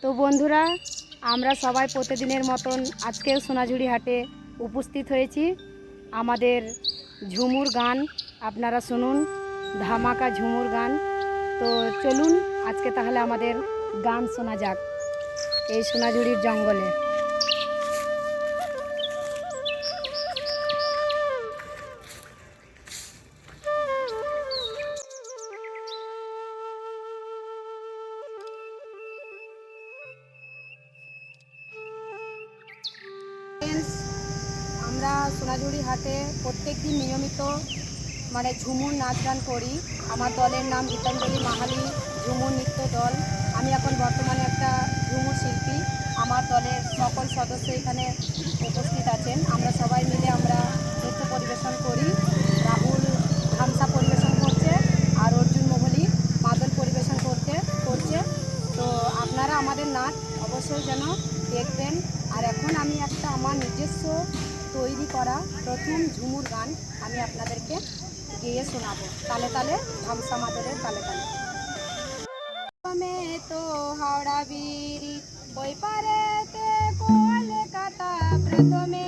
তো বন্ধুরা, আমরা সবাই প্রতিদিনের মতন আজকেও সোনাঝুরি হাটে উপস্থিত হয়েছি। আমাদের ঝুমুর গান আপনারা শুনুন, ধামাকা ঝুমুর গান। তো চলুন আজকে তাহলে আমাদের গান শোনা যাক এই সোনাঝুরির জঙ্গলে। আমরা সোনাঝুরি হাটে প্রত্যেক দিন নিয়মিত ঝুমুর নাচ গান করি। আমার দলের নাম গীতাঞ্জলি মাহালি ঝুমুর নৃত্য দল। আমি এখন বর্তমানে একটা ঝুমুর শিল্পী। আমার দলের সকল সদস্য এখানে উপস্থিত আছেন। আমরা সবাই মিলে আমরা নৃত্য পরিবেশন করি। রাহুল ধামসা পরিবেশন করছে আর অর্জুন মোহলি মাদল পরিবেশন করছে। তো আপনারা আমাদের নাচ অবশ্যই যেন দেখবেন। আর এখন আমি একটা আমার নিজস্ব তৈরি করা প্রথম ঝুমুর গান আমি আপনাদেরকে গেয়ে শোনাবো, তালে তালে, ধামসা মাদলের তালে তালে। তো হাওড়া ব্রিজ ওই পারেতে কলকাতা, প্রথমে